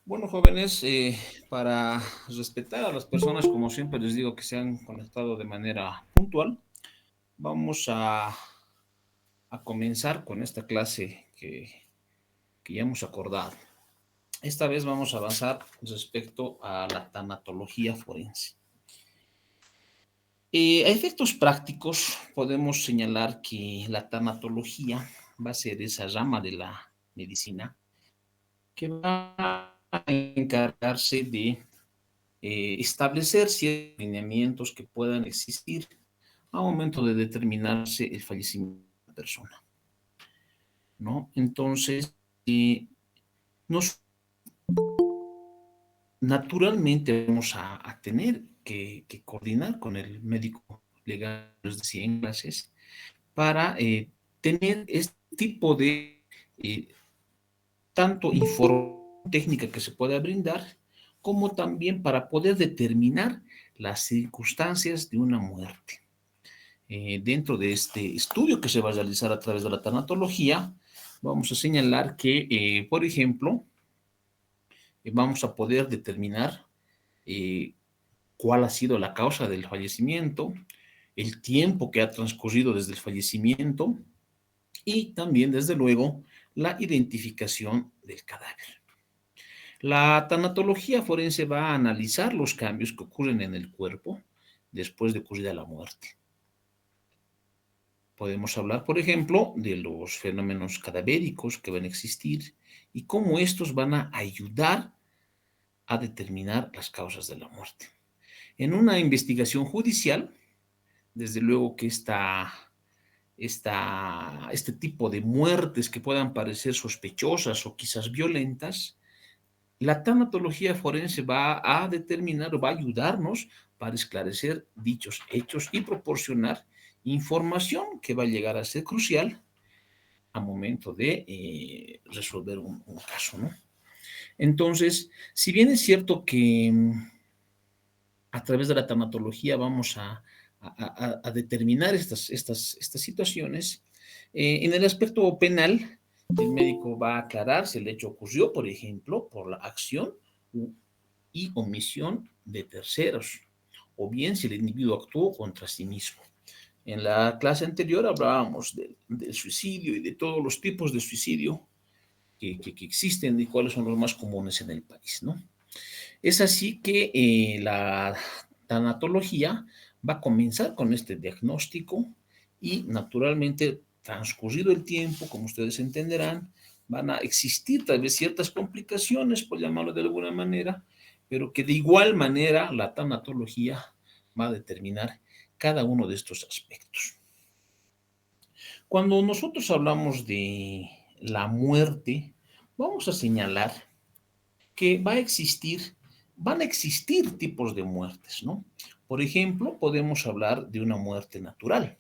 Bueno, jóvenes, para respetar a las personas, como siempre les digo, que se han conectado de manera puntual, vamos a comenzar con esta clase que ya hemos acordado. Esta vez vamos a avanzar respecto a la tanatología forense. A efectos prácticos, podemos señalar que la tanatología va a ser esa rama de la medicina que va a encargarse de establecer ciertos lineamientos que puedan existir a momento de determinarse el fallecimiento de la persona, ¿no? Entonces, nos naturalmente vamos a tener que coordinar con el médico legal, les decía en clases, para tener este tipo de tanto información técnica que se pueda brindar, como también para poder determinar las circunstancias de una muerte. Dentro de este estudio que se va a realizar a través de la tanatología, vamos a señalar que, por ejemplo, vamos a poder determinar eh, cuál ha sido la causa del fallecimiento, el tiempo que ha transcurrido desde el fallecimiento y también, desde luego, la identificación del cadáver. La tanatología forense va a analizar los cambios que ocurren en el cuerpo después de ocurrida la muerte. Podemos hablar, por ejemplo, de los fenómenos cadavéricos que van a existir y cómo estos van a ayudar a determinar las causas de la muerte. En una investigación judicial, desde luego que este tipo de muertes que puedan parecer sospechosas o quizás violentas, la tanatología forense va a determinar o va a ayudarnos para esclarecer dichos hechos y proporcionar información que va a llegar a ser crucial a momento de resolver un caso, ¿no? Entonces, si bien es cierto que a través de la tanatología vamos a determinar estas situaciones, en el aspecto penal, el médico va a aclarar si el hecho ocurrió, por ejemplo, por la acción y omisión de terceros, o bien si el individuo actuó contra sí mismo. En la clase anterior hablábamos del suicidio y de todos los tipos de suicidio que existen y cuáles son los más comunes en el país, ¿no? Es así que la tanatología va a comenzar con este diagnóstico y naturalmente, transcurrido el tiempo, como ustedes entenderán, van a existir tal vez ciertas complicaciones, por llamarlo de alguna manera, pero que de igual manera la tanatología va a determinar cada uno de estos aspectos. Cuando nosotros hablamos de la muerte, vamos a señalar que van a existir tipos de muertes, ¿no? Por ejemplo, podemos hablar de una muerte natural.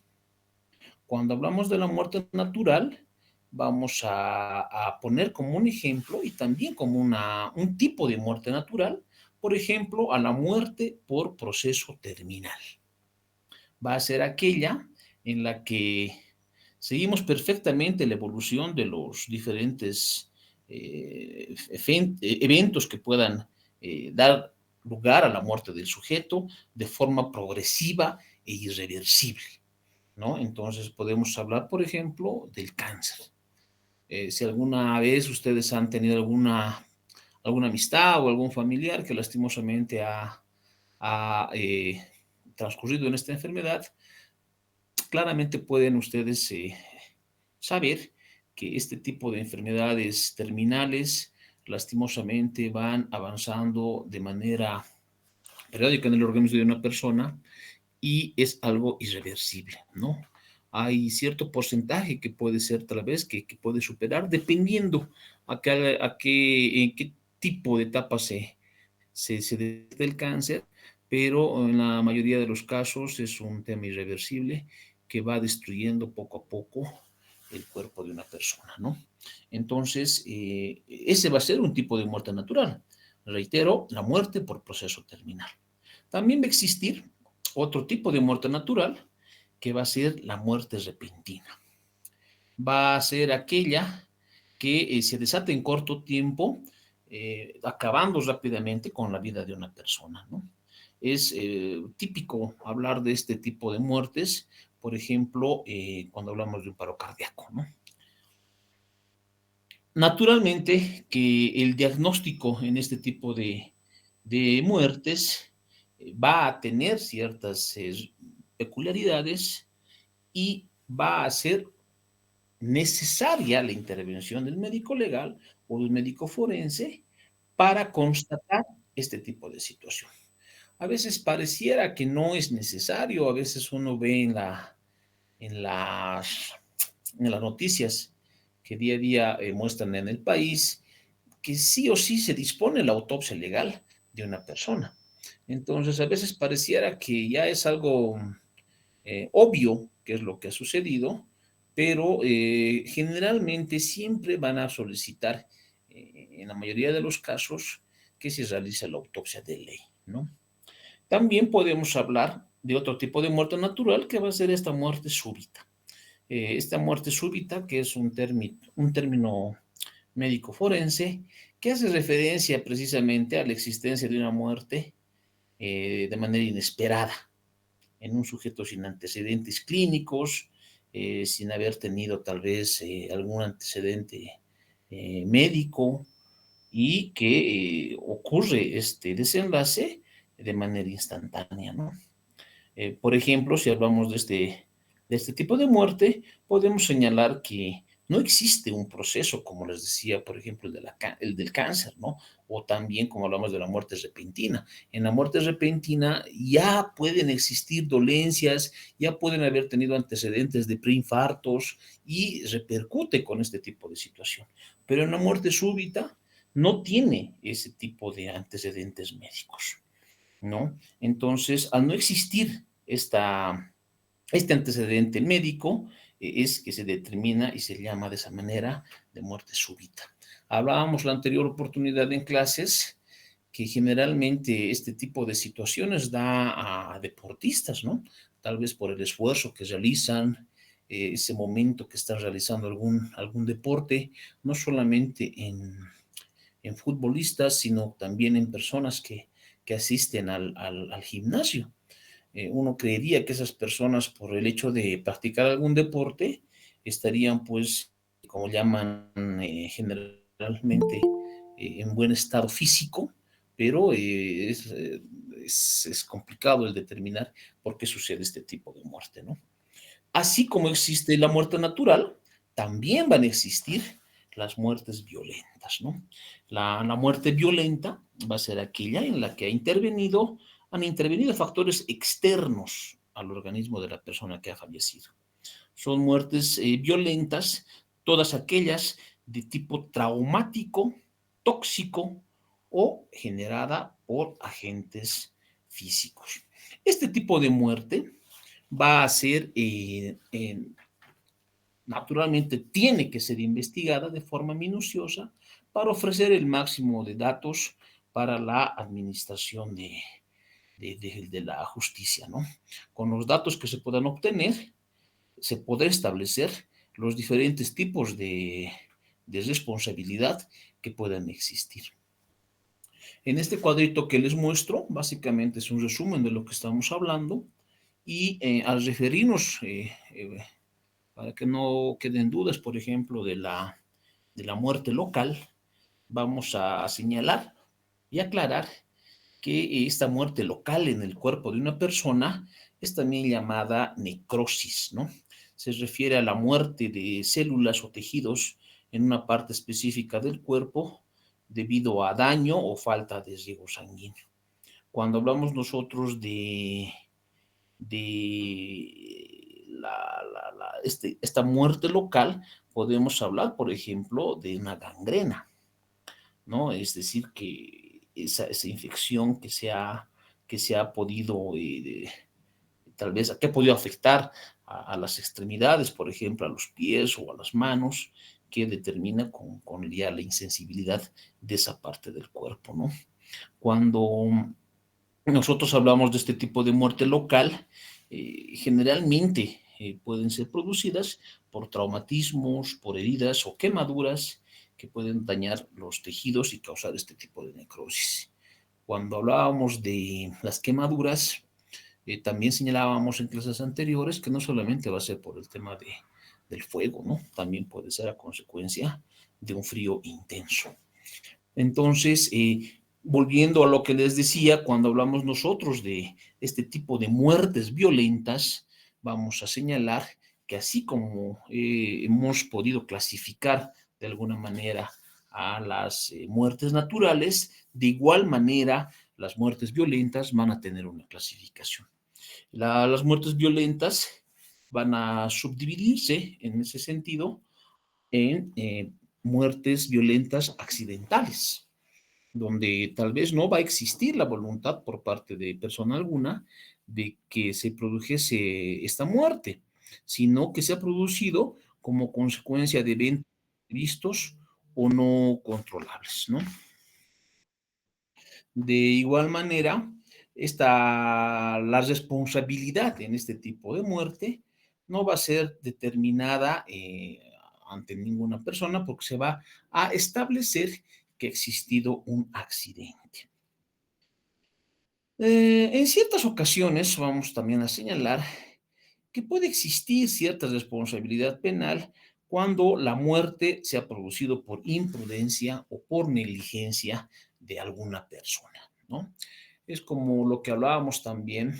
Cuando hablamos de la muerte natural, vamos a poner como un ejemplo y también como un tipo de muerte natural, por ejemplo, a la muerte por proceso terminal. Va a ser aquella en la que seguimos perfectamente la evolución de los diferentes eventos que puedan dar lugar a la muerte del sujeto de forma progresiva e irreversible, ¿no? Entonces podemos hablar, por ejemplo, del cáncer. Si alguna vez ustedes han tenido alguna amistad o algún familiar que lastimosamente ha transcurrido en esta enfermedad, claramente pueden ustedes saber que este tipo de enfermedades terminales lastimosamente van avanzando de manera periódica en el organismo de una persona y es algo irreversible, ¿no? Hay cierto porcentaje que puede ser tal vez que puede superar dependiendo en qué tipo de etapa se detecta el cáncer, pero en la mayoría de los casos es un tema irreversible que va destruyendo poco a poco el cuerpo de una persona, ¿no? Entonces, ese va a ser un tipo de muerte natural. Reitero, la muerte por proceso terminal. También va a existir otro tipo de muerte natural que va a ser la muerte repentina. Va a ser aquella que se desata en corto tiempo, acabando rápidamente con la vida de una persona, ¿no? Es típico hablar de este tipo de muertes, por ejemplo, cuando hablamos de un paro cardíaco, ¿no? Naturalmente que el diagnóstico en este tipo de muertes va a tener ciertas peculiaridades y va a ser necesaria la intervención del médico legal o del médico forense para constatar este tipo de situación. A veces pareciera que no es necesario, a veces uno ve en las, en las noticias que día a día muestran en el país que sí o sí se dispone la autopsia legal de una persona. Entonces, a veces pareciera que ya es algo obvio que es lo que ha sucedido, pero generalmente siempre van a solicitar, en la mayoría de los casos, que se realice la autopsia de ley, ¿no? También podemos hablar de otro tipo de muerte natural que va a ser esta muerte súbita. Esta muerte súbita, que es un término médico forense, que hace referencia precisamente a la existencia de una muerte de manera inesperada en un sujeto sin antecedentes clínicos, sin haber tenido tal vez algún antecedente médico y que ocurre este desenlace de manera instantánea, ¿no? Por ejemplo, si hablamos de este tipo de muerte, podemos señalar que no existe un proceso, como les decía, por ejemplo, el del cáncer, ¿no? O también como hablamos de la muerte repentina. En la muerte repentina ya pueden existir dolencias, ya pueden haber tenido antecedentes de preinfartos y repercute con este tipo de situación. Pero en la muerte súbita no tiene ese tipo de antecedentes médicos, ¿no? Entonces, al no existir este antecedente médico, es que se determina y se llama de esa manera de muerte súbita. Hablábamos la anterior oportunidad en clases que generalmente este tipo de situaciones da a deportistas, ¿no? Tal vez por el esfuerzo que realizan, ese momento que están realizando algún deporte, no solamente en futbolistas, sino también en personas que asisten al gimnasio. Uno creería que esas personas, por el hecho de practicar algún deporte, estarían, pues, como llaman generalmente, en buen estado físico, pero es complicado el determinar por qué sucede este tipo de muerte, ¿no? Así como existe la muerte natural, también van a existir las muertes violentas, ¿no? La muerte violenta va a ser aquella en la que han intervenido factores externos al organismo de la persona que ha fallecido. Son muertes violentas, todas aquellas de tipo traumático, tóxico o generada por agentes físicos. Este tipo de muerte va a ser, naturalmente, tiene que ser investigada de forma minuciosa para ofrecer el máximo de datos para la administración de la justicia, ¿no? Con los datos que se puedan obtener, se podrá establecer los diferentes tipos de responsabilidad que puedan existir. En este cuadrito que les muestro, básicamente es un resumen de lo que estamos hablando y al referirnos para que no queden dudas, por ejemplo, de la muerte local, vamos a señalar y aclarar que esta muerte local en el cuerpo de una persona es también llamada necrosis, ¿no? Se refiere a la muerte de células o tejidos en una parte específica del cuerpo debido a daño o falta de riego sanguíneo. Cuando hablamos nosotros de esta muerte local, podemos hablar, por ejemplo, de una gangrena, ¿no? Es decir, que esa infección que se ha podido, tal vez, que ha podido afectar a las extremidades, por ejemplo, a los pies o a las manos, que determina con ya la insensibilidad de esa parte del cuerpo, ¿no? Cuando nosotros hablamos de este tipo de muerte local, generalmente pueden ser producidas por traumatismos, por heridas o quemaduras que pueden dañar los tejidos y causar este tipo de necrosis. Cuando hablábamos de las quemaduras, también señalábamos en clases anteriores que no solamente va a ser por el tema del fuego, ¿no? También puede ser a consecuencia de un frío intenso. Entonces, volviendo a lo que les decía, cuando hablamos nosotros de este tipo de muertes violentas, vamos a señalar que así como hemos podido clasificar de alguna manera a las muertes naturales, de igual manera las muertes violentas van a tener una clasificación. Las muertes violentas van a subdividirse en ese sentido en muertes violentas accidentales, donde tal vez no va a existir la voluntad por parte de persona alguna de que se produjese esta muerte, sino que se ha producido como consecuencia de eventos vistos o no controlables, ¿no? De igual manera, la responsabilidad en este tipo de muerte no va a ser determinada ante ninguna persona porque se va a establecer que ha existido un accidente. En ciertas ocasiones vamos también a señalar que puede existir cierta responsabilidad penal cuando la muerte se ha producido por imprudencia o por negligencia de alguna persona, ¿no? Es como lo que hablábamos también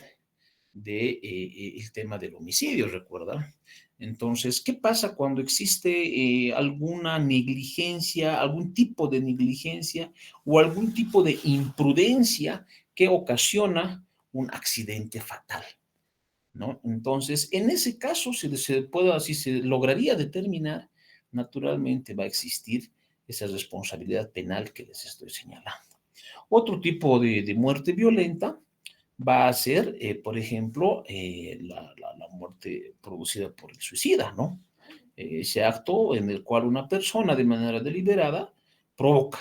de el tema del homicidio, ¿recuerdan? Entonces, ¿qué pasa cuando existe alguna negligencia, algún tipo de negligencia o algún tipo de imprudencia que ocasiona un accidente fatal? ¿No? Entonces, en ese caso, si se lograría determinar, naturalmente va a existir esa responsabilidad penal que les estoy señalando. Otro tipo de muerte violenta va a ser, por ejemplo, la muerte producida por el suicida, ¿no? Ese acto en el cual una persona de manera deliberada provoca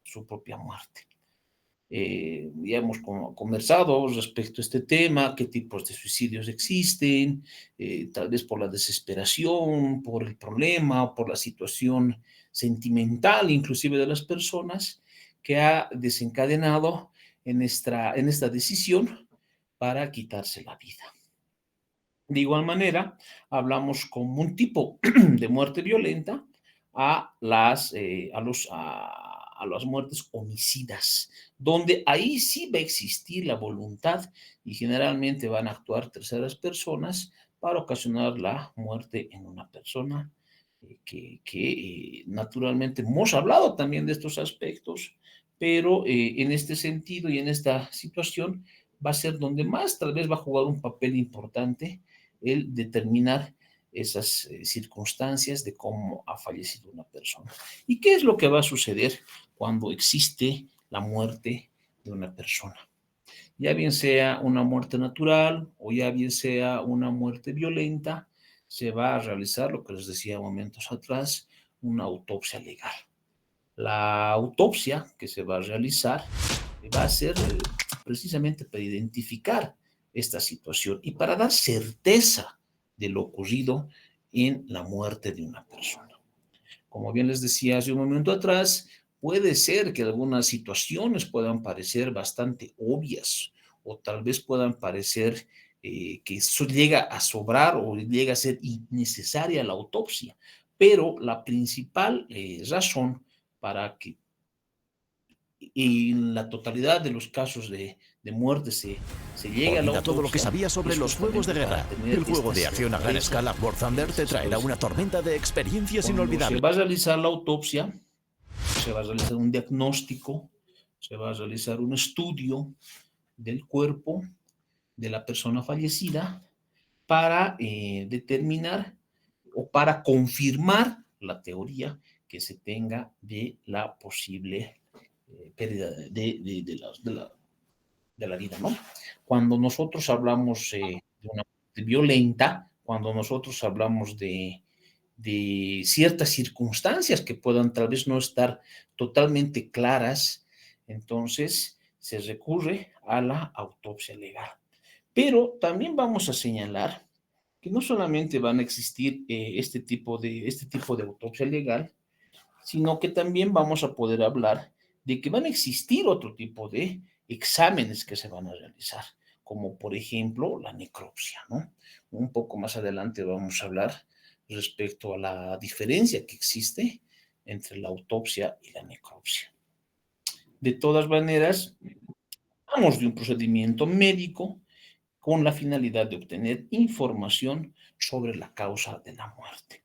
su propia muerte. Ya hemos conversado respecto a este tema, qué tipos de suicidios existen, tal vez por la desesperación, por el problema o por la situación sentimental inclusive de las personas que ha desencadenado en esta decisión para quitarse la vida. De igual manera, hablamos como un tipo de muerte violenta a las muertes homicidas, donde ahí sí va a existir la voluntad y generalmente van a actuar terceras personas para ocasionar la muerte en una persona naturalmente hemos hablado también de estos aspectos, pero en este sentido y en esta situación va a ser donde más tal vez va a jugar un papel importante el determinar esas circunstancias de cómo ha fallecido una persona. ¿Y qué es lo que va a suceder cuando existe la muerte de una persona? Ya bien sea una muerte natural o ya bien sea una muerte violenta, se va a realizar, lo que les decía momentos atrás, una autopsia legal. La autopsia que se va a realizar va a ser precisamente para identificar esta situación y para dar certeza de lo ocurrido en la muerte de una persona. Como bien les decía hace un momento atrás, puede ser que algunas situaciones puedan parecer bastante obvias o tal vez puedan parecer que eso llega a sobrar o llega a ser innecesaria la autopsia, pero la principal razón para que en la totalidad de los casos de muerte se llegue a la Olvida todo lo que autopsia sabías sobre es los juegos de justamente para guerra. tener El juego esta de acción a gran certeza escala War que Thunder les te estoy traerá una señalando. tormenta de experiencias Cuando se inolvidables. va a realizar la autopsia, se va a realizar un diagnóstico, se va a realizar un estudio del cuerpo de la persona fallecida para determinar o para confirmar la teoría que se tenga de la posible pérdida de la vida, ¿no? Cuando nosotros hablamos de una muerte violenta, cuando nosotros hablamos de ciertas circunstancias que puedan tal vez no estar totalmente claras, entonces se recurre a la autopsia legal. Pero también vamos a señalar que no solamente van a existir este tipo de autopsia legal, sino que también vamos a poder hablar de que van a existir otro tipo de exámenes que se van a realizar, como por ejemplo la necropsia, ¿no? Un poco más adelante vamos a hablar respecto a la diferencia que existe entre la autopsia y la necropsia. De todas maneras, hablamos de un procedimiento médico con la finalidad de obtener información sobre la causa de la muerte.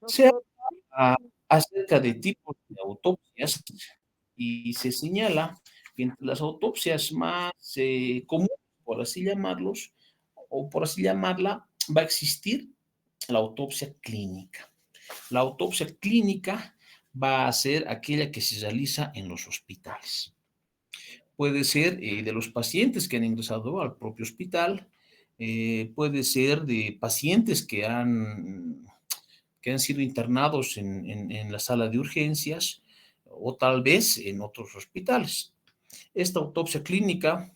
Se habla acerca de tipos de autopsias y se señala que entre las autopsias más comunes, por así llamarlos, o por así llamarla, va a existir la autopsia clínica. La autopsia clínica va a ser aquella que se realiza en los hospitales. Puede ser de los pacientes que han ingresado al propio hospital, puede ser de pacientes que han sido internados en la sala de urgencias o tal vez en otros hospitales. Esta autopsia clínica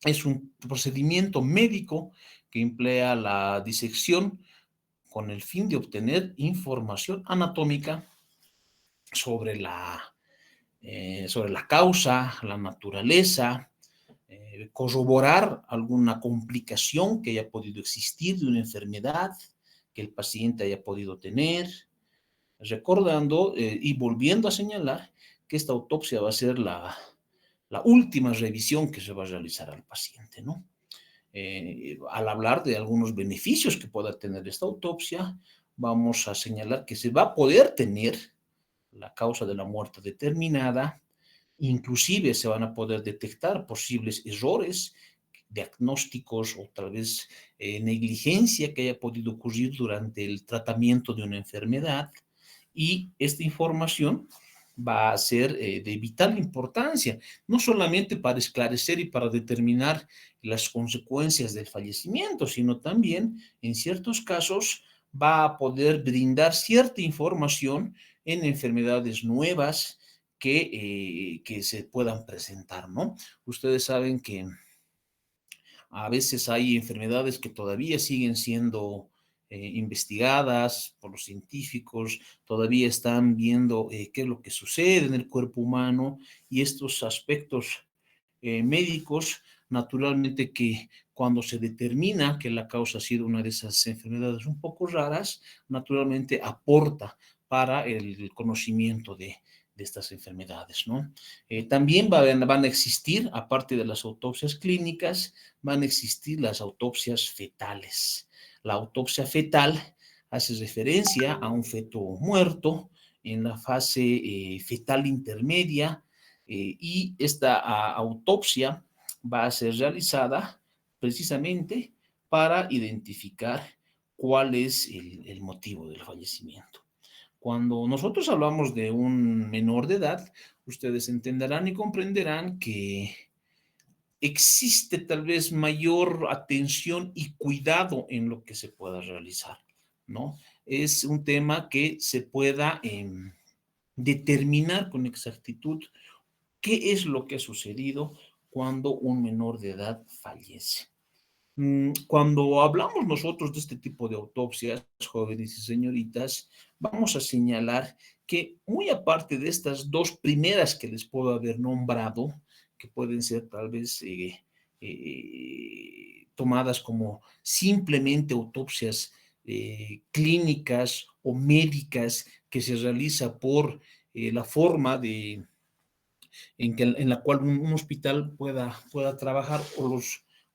es un procedimiento médico que emplea la disección con el fin de obtener información anatómica sobre sobre la causa, la naturaleza, corroborar alguna complicación que haya podido existir de una enfermedad que el paciente haya podido tener, recordando y volviendo a señalar que esta autopsia va a ser la última revisión que se va a realizar al paciente, ¿no? Al hablar de algunos beneficios que pueda tener esta autopsia, vamos a señalar que se va a poder tener la causa de la muerte determinada, inclusive se van a poder detectar posibles errores diagnósticos o tal vez negligencia que haya podido ocurrir durante el tratamiento de una enfermedad, y esta información va a ser de vital importancia, no solamente para esclarecer y para determinar las consecuencias del fallecimiento, sino también, en ciertos casos, va a poder brindar cierta información en enfermedades nuevas que se puedan presentar, ¿no? Ustedes saben que a veces hay enfermedades que todavía siguen siendo investigadas por los científicos, todavía están viendo qué es lo que sucede en el cuerpo humano, y estos aspectos médicos, naturalmente que cuando se determina que la causa ha sido una de esas enfermedades un poco raras, naturalmente aporta para el conocimiento de estas enfermedades, ¿no? También van a existir, aparte de las autopsias clínicas, van a existir las autopsias fetales. La autopsia fetal hace referencia a un feto muerto en la fase fetal intermedia, y esta autopsia va a ser realizada precisamente para identificar cuál es el motivo del fallecimiento. Cuando nosotros hablamos de un menor de edad, ustedes entenderán y comprenderán que existe tal vez mayor atención y cuidado en lo que se pueda realizar, ¿no? Es un tema que se pueda determinar con exactitud qué es lo que ha sucedido cuando un menor de edad fallece. Cuando hablamos nosotros de este tipo de autopsias, jóvenes y señoritas, vamos a señalar que muy aparte de estas dos primeras que les puedo haber nombrado, que pueden ser tal vez tomadas como simplemente autopsias clínicas o médicas que se realiza por la forma en la cual un hospital pueda trabajar,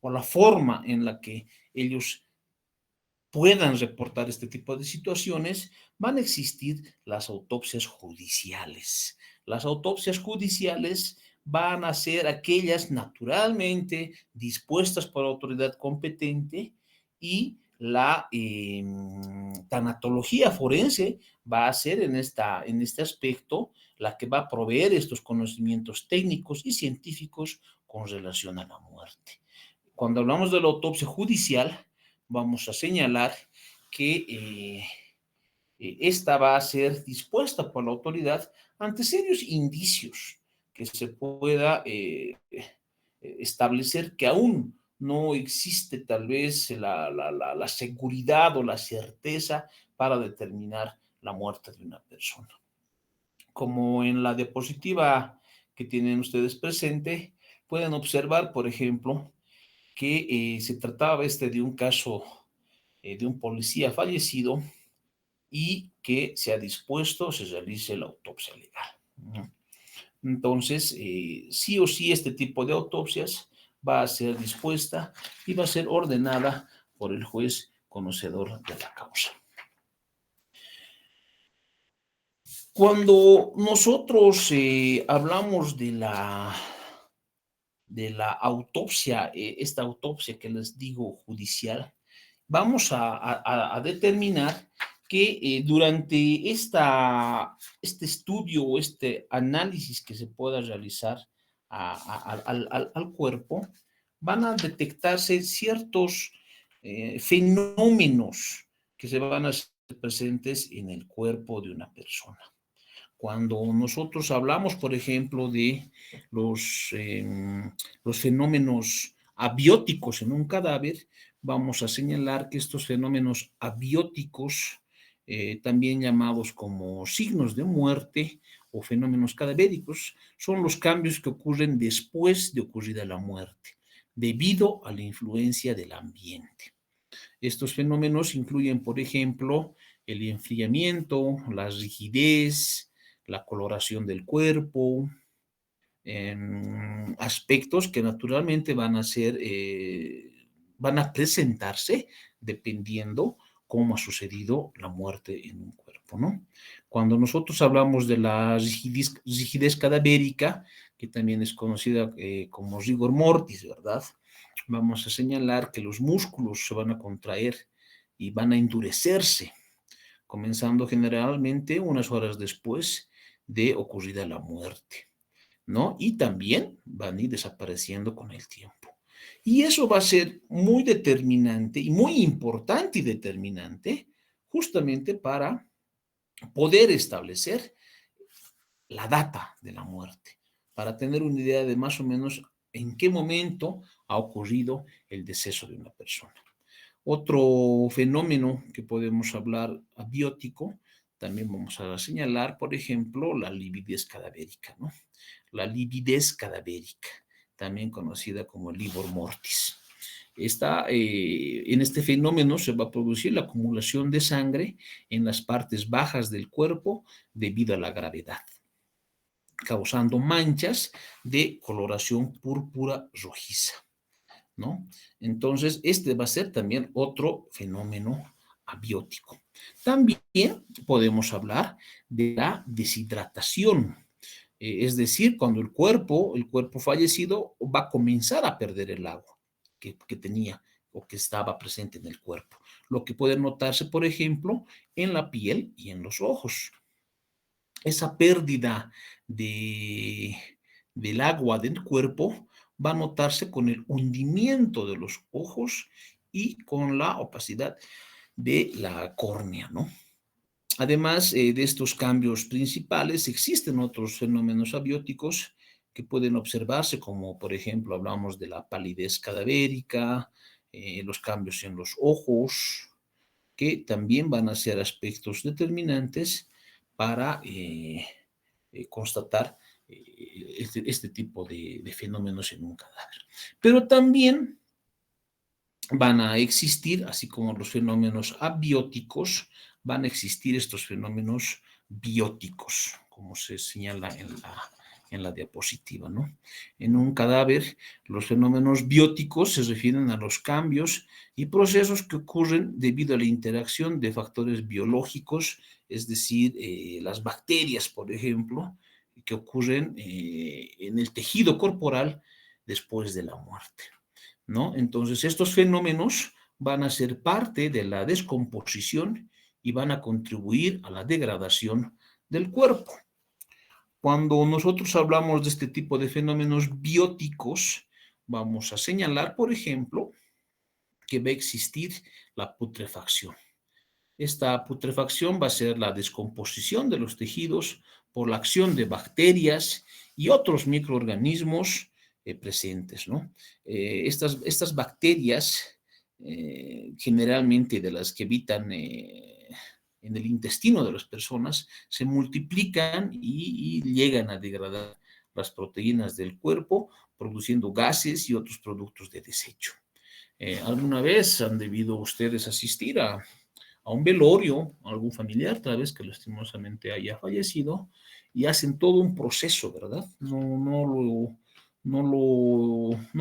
o la forma en la que ellos puedan reportar este tipo de situaciones, van a existir las autopsias judiciales. Las autopsias judiciales van a ser aquellas naturalmente dispuestas por la autoridad competente, y la tanatología forense va a ser en este aspecto la que va a proveer estos conocimientos técnicos y científicos con relación a la muerte. Cuando hablamos de la autopsia judicial, vamos a señalar que esta va a ser dispuesta por la autoridad ante serios indicios que se pueda establecer que aún no existe tal vez la seguridad o la certeza para determinar la muerte de una persona. como en la diapositiva que tienen ustedes presente, pueden observar, por ejemplo, que se trataba de un caso de un policía fallecido y que se ha dispuesto se realice la autopsia legal. ¿No? Entonces, sí o sí, este tipo de autopsias va a ser dispuesta y va a ser ordenada por el juez conocedor de la causa. Cuando nosotros hablamos de la autopsia, esta autopsia que les digo judicial, vamos a determinar que durante este estudio o este análisis que se pueda realizar al cuerpo, van a detectarse ciertos fenómenos que se van a hacer presentes en el cuerpo de una persona. Cuando nosotros hablamos, por ejemplo, de los fenómenos abióticos en un cadáver, vamos a señalar que estos fenómenos abióticos, también llamados como signos de muerte o fenómenos cadavéricos, son los cambios que ocurren después de ocurrida la muerte, debido a la influencia del ambiente. Estos fenómenos incluyen, por ejemplo, el enfriamiento, la rigidez, la coloración del cuerpo, aspectos que naturalmente van a presentarse dependiendo cómo ha sucedido la muerte en un cuerpo, ¿no? Cuando nosotros hablamos de la rigidez cadavérica, que también es conocida como rigor mortis, ¿verdad? Vamos a señalar que los músculos se van a contraer y van a endurecerse, comenzando generalmente unas horas después de ocurrida la muerte, ¿no? Y también van a ir desapareciendo con el tiempo. Y eso va a ser muy determinante y muy importante y determinante justamente para poder establecer la data de la muerte, para tener una idea de más o menos en qué momento ha ocurrido el deceso de una persona. Otro fenómeno que podemos hablar abiótico, también vamos a señalar, por ejemplo, la lividez cadavérica, ¿no? La lividez cadavérica, también conocida como livor mortis. En este fenómeno se va a producir la acumulación de sangre en las partes bajas del cuerpo debido a la gravedad, causando manchas de coloración púrpura rojiza, ¿no? Entonces, este va a ser también otro fenómeno abiótico. También podemos hablar de la deshidratación, es decir, cuando el cuerpo fallecido va a comenzar a perder el agua que tenía o que estaba presente en el cuerpo, lo que puede notarse, por ejemplo, en la piel y en los ojos. Esa pérdida de, del agua del cuerpo va a notarse con el hundimiento de los ojos y con la opacidad de la córnea, ¿no? Además de estos cambios principales, existen otros fenómenos abióticos que pueden observarse, como por ejemplo hablamos de la palidez cadavérica, los cambios en los ojos, que también van a ser aspectos determinantes para constatar este tipo de fenómenos en un cadáver. Pero también van a existir, así como los fenómenos abióticos, van a existir estos fenómenos bióticos, como se señala en la diapositiva, ¿no? En un cadáver, los fenómenos bióticos se refieren a los cambios y procesos que ocurren debido a la interacción de factores biológicos, es decir, las bacterias, por ejemplo, que ocurren en el tejido corporal después de la muerte, ¿no? Entonces, estos fenómenos van a ser parte de la descomposición y van a contribuir a la degradación del cuerpo. Cuando nosotros hablamos de este tipo de fenómenos bióticos, vamos a señalar, por ejemplo, que va a existir la putrefacción. Esta putrefacción va a ser la descomposición de los tejidos por la acción de bacterias y otros microorganismos presentes, ¿no? Estas bacterias, generalmente de las que habitan en el intestino de las personas, se multiplican y llegan a degradar las proteínas del cuerpo, produciendo gases y otros productos de desecho. ¿Alguna vez han debido ustedes asistir a un velorio, a algún familiar, tal vez que lastimosamente haya fallecido, y hacen todo un proceso, ¿verdad? No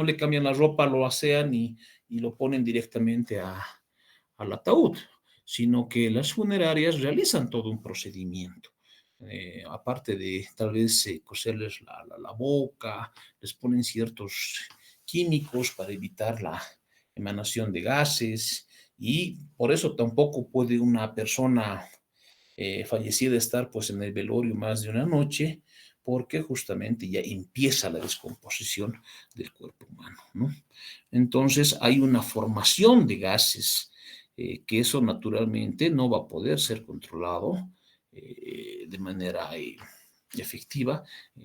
le cambian la ropa, lo asean y lo ponen directamente al ataúd, sino que las funerarias realizan todo un procedimiento. Aparte de tal vez coserles la boca, les ponen ciertos químicos para evitar la emanación de gases, y por eso tampoco puede una persona fallecida estar pues en el velorio más de una noche, porque justamente ya empieza la descomposición del cuerpo humano, ¿no? Entonces hay una formación de gases, que eso naturalmente no va a poder ser controlado de manera efectiva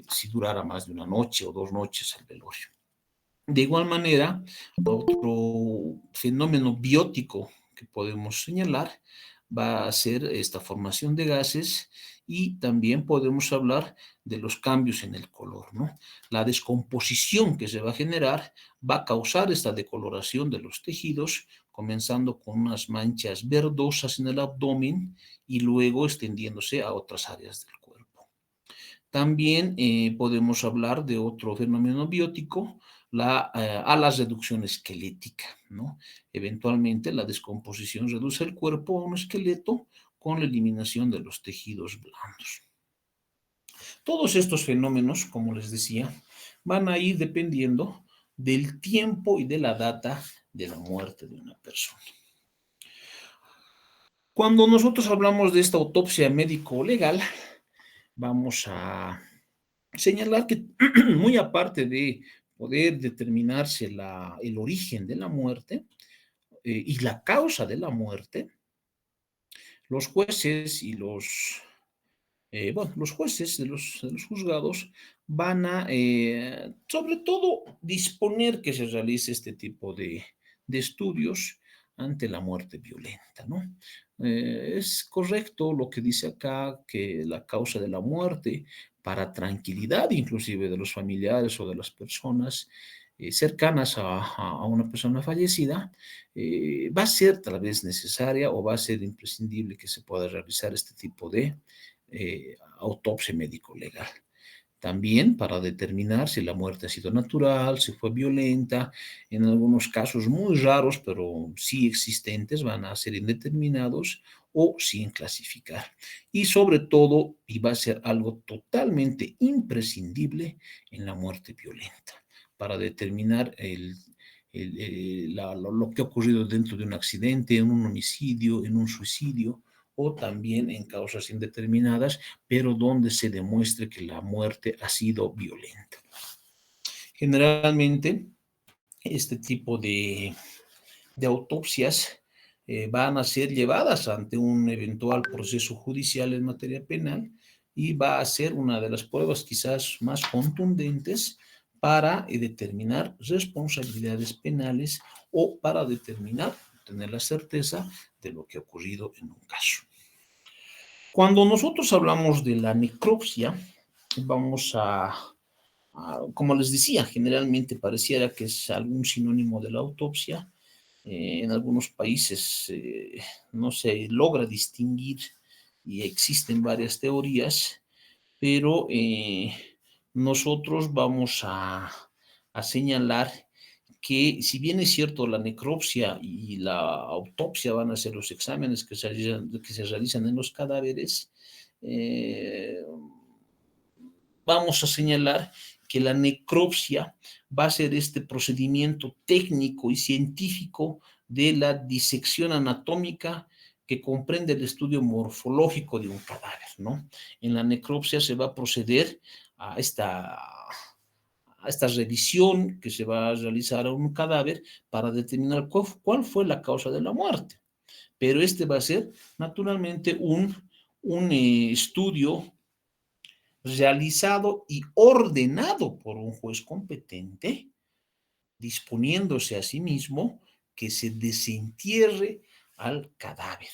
si durara más de una noche o 2 noches el velorio. De igual manera, otro fenómeno biótico que podemos señalar va a ser esta formación de gases, y también podemos hablar de los cambios en el color, ¿no? La descomposición que se va a generar va a causar esta decoloración de los tejidos, comenzando con unas manchas verdosas en el abdomen y luego extendiéndose a otras áreas del cuerpo. También podemos hablar de otro fenómeno biótico, a la reducción esquelética, ¿no? Eventualmente la descomposición reduce el cuerpo a un esqueleto con la eliminación de los tejidos blandos. Todos estos fenómenos, como les decía, van a ir dependiendo del tiempo y de la data de la muerte de una persona. Cuando nosotros hablamos de esta autopsia médico-legal, vamos a señalar que muy aparte de poder determinarse el origen de la muerte y la causa de la muerte, los jueces y los jueces de los juzgados van a, sobre todo, disponer que se realice este tipo de estudios ante la muerte violenta, ¿no? Es correcto lo que dice acá, que la causa de la muerte, para tranquilidad inclusive de los familiares o de las personas cercanas a una persona fallecida, va a ser tal vez necesaria o va a ser imprescindible que se pueda realizar este tipo de autopsia médico-legal. También para determinar si la muerte ha sido natural, si fue violenta, en algunos casos muy raros, pero sí existentes, van a ser indeterminados o sin clasificar. Y sobre todo, y va a ser algo totalmente imprescindible en la muerte violenta, para determinar lo que ha ocurrido dentro de un accidente, en un homicidio, en un suicidio, o también en causas indeterminadas, pero donde se demuestre que la muerte ha sido violenta. Generalmente, este tipo de autopsias van a ser llevadas ante un eventual proceso judicial en materia penal, y va a ser una de las pruebas quizás más contundentes para determinar responsabilidades penales o para determinar, tener la certeza de lo que ha ocurrido en un caso. Cuando nosotros hablamos de la necropsia, vamos como les decía, generalmente pareciera que es algún sinónimo de la autopsia. En algunos países no se logra distinguir y existen varias teorías, pero nosotros vamos a señalar que, si bien es cierto, la necropsia y la autopsia van a ser los exámenes que se realizan en los cadáveres, eh, vamos a señalar que la necropsia va a ser este procedimiento técnico y científico de la disección anatómica que comprende el estudio morfológico de un cadáver, ¿no? En la necropsia se va a proceder a esta revisión que se va a realizar a un cadáver para determinar cuál fue la causa de la muerte. Pero este va a ser naturalmente un estudio realizado y ordenado por un juez competente, disponiéndose a sí mismo que se desentierre al cadáver.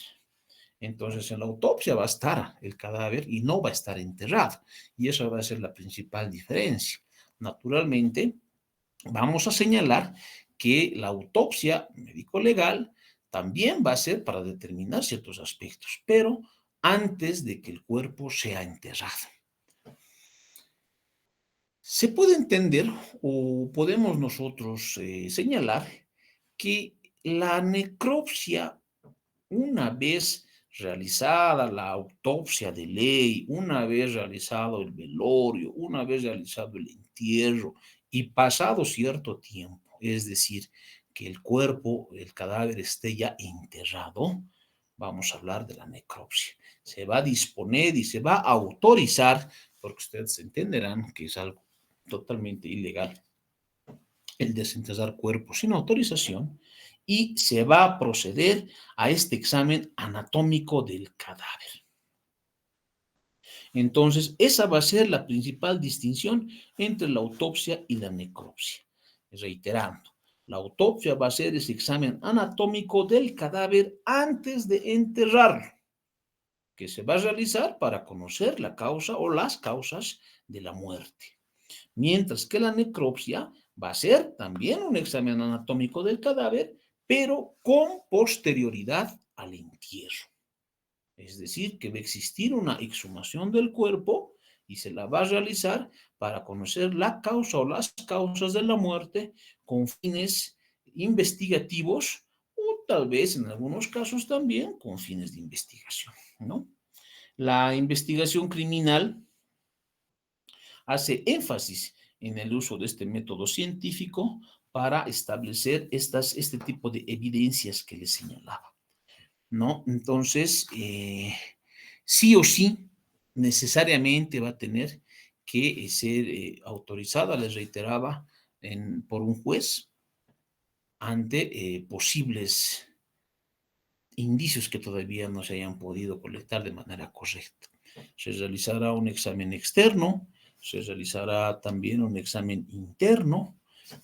Entonces, en la autopsia va a estar el cadáver y no va a estar enterrado. Y eso va a ser la principal diferencia. Naturalmente, vamos a señalar que la autopsia médico-legal también va a ser para determinar ciertos aspectos, pero antes de que el cuerpo sea enterrado. Se puede entender o podemos nosotros señalar que la necropsia, una vez realizada la autopsia de ley, una vez realizado el velorio, una vez realizado el entierro y pasado cierto tiempo, es decir, que el cuerpo, el cadáver esté ya enterrado, vamos a hablar de la necropsia. Se va a disponer y se va a autorizar, porque ustedes entenderán que es algo totalmente ilegal el desenterrar cuerpos sin autorización y se va a proceder a este examen anatómico del cadáver. Entonces, esa va a ser la principal distinción entre la autopsia y la necropsia. Reiterando, la autopsia va a ser ese examen anatómico del cadáver antes de enterrarlo, que se va a realizar para conocer la causa o las causas de la muerte. Mientras que la necropsia va a ser también un examen anatómico del cadáver, pero con posterioridad al entierro. Es decir, que va a existir una exhumación del cuerpo y se la va a realizar para conocer la causa o las causas de la muerte con fines investigativos o tal vez en algunos casos también con fines de investigación, ¿no? La investigación criminal hace énfasis en el uso de este método científico para establecer este tipo de evidencias que les señalaba, ¿no? Entonces, sí o sí, necesariamente va a tener que ser autorizada, les reiteraba, por un juez ante posibles indicios que todavía no se hayan podido colectar de manera correcta. Se realizará un examen externo, se realizará también un examen interno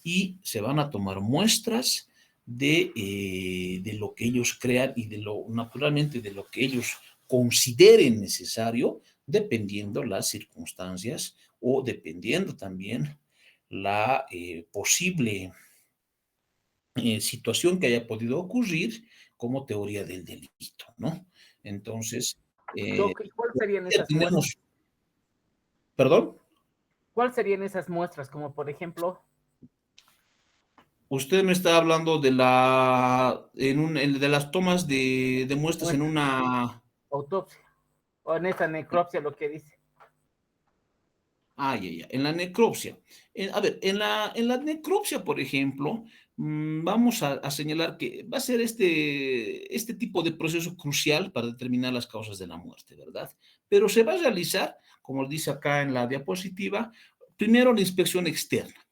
y se van a tomar muestras de lo que ellos crean y naturalmente de lo que ellos consideren necesario, dependiendo las circunstancias o dependiendo también la posible situación que haya podido ocurrir como teoría del delito, ¿no? Entonces, eh, Doc, ¿y cuáles serían ya esas muestras? tenemos, perdón, ¿Cuáles serían esas muestras? Como por ejemplo, usted me está hablando de de las tomas de muestras en muestras una. autopsia, o en esa necropsia lo que dice. Ya. En la necropsia. A ver, en la necropsia, por ejemplo, vamos a señalar que va a ser este tipo de proceso crucial para determinar las causas de la muerte, ¿verdad? Pero se va a realizar, como dice acá en la diapositiva, primero la inspección externa.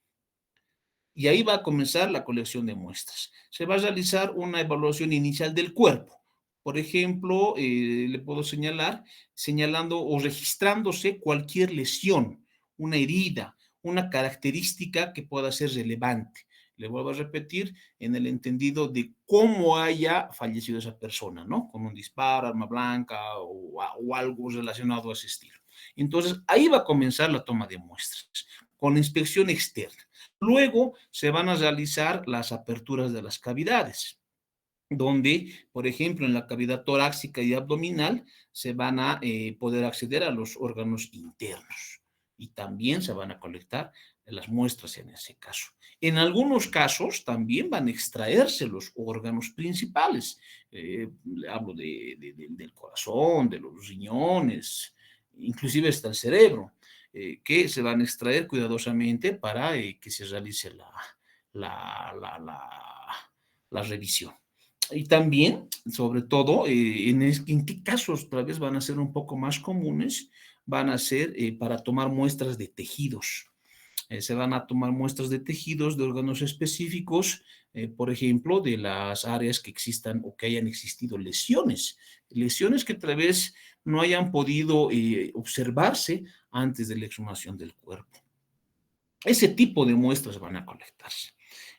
Y ahí va a comenzar la colección de muestras. Se va a realizar una evaluación inicial del cuerpo. Por ejemplo, le puedo señalando o registrándose cualquier lesión, una herida, una característica que pueda ser relevante. Le vuelvo a repetir, en el entendido de cómo haya fallecido esa persona, ¿no? Con un disparo, arma blanca o algo relacionado a ese estilo. Entonces, ahí va a comenzar la toma de muestras, con la inspección externa. Luego se van a realizar las aperturas de las cavidades, donde, por ejemplo, en la cavidad torácica y abdominal se van a poder acceder a los órganos internos y también se van a colectar las muestras en ese caso. En algunos casos también van a extraerse los órganos principales. Hablo del corazón, de los riñones, inclusive hasta el cerebro, que se van a extraer cuidadosamente para que se realice la, la, la, la revisión. Y también, sobre todo, en qué casos tal vez van a ser un poco más comunes, van a ser para tomar muestras de tejidos. Se van a tomar muestras de tejidos, de órganos específicos, por ejemplo, de las áreas que existan o que hayan existido lesiones que tal vez no hayan podido observarse antes de la exhumación del cuerpo. Ese tipo de muestras van a colectarse.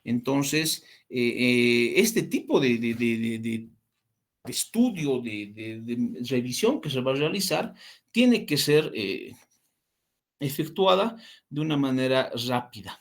Entonces, este tipo de estudio, de revisión que se va a realizar, tiene que ser efectuada de una manera rápida.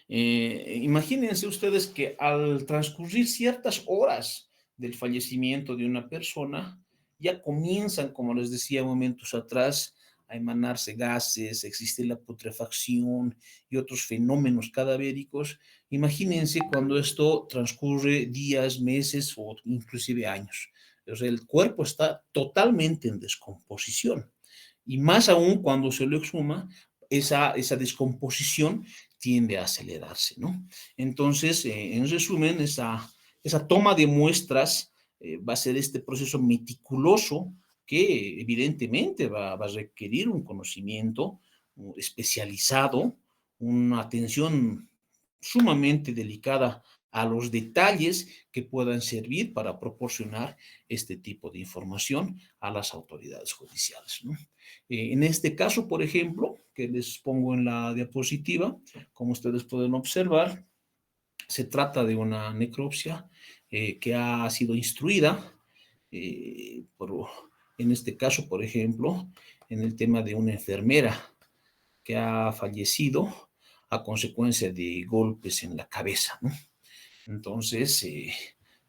Imagínense ustedes que al transcurrir ciertas horas del fallecimiento de una persona, ya comienzan, como les decía momentos atrás, a emanarse gases, existe la putrefacción y otros fenómenos cadavéricos. Imagínense cuando esto transcurre días, meses o inclusive años. O sea, el cuerpo está totalmente en descomposición. Y más aún cuando se lo exhuma, esa descomposición tiende a acelerarse, ¿no? Entonces, en resumen, esa toma de muestras va a ser este proceso meticuloso que evidentemente va a requerir un conocimiento especializado, una atención sumamente delicada a los detalles que puedan servir para proporcionar este tipo de información a las autoridades judiciales, ¿no? En este caso, por ejemplo, que les pongo en la diapositiva, como ustedes pueden observar, se trata de una necropsia que ha sido instruida, por, en este caso, por ejemplo, en el tema de una enfermera que ha fallecido a consecuencia de golpes en la cabeza, ¿no? Entonces,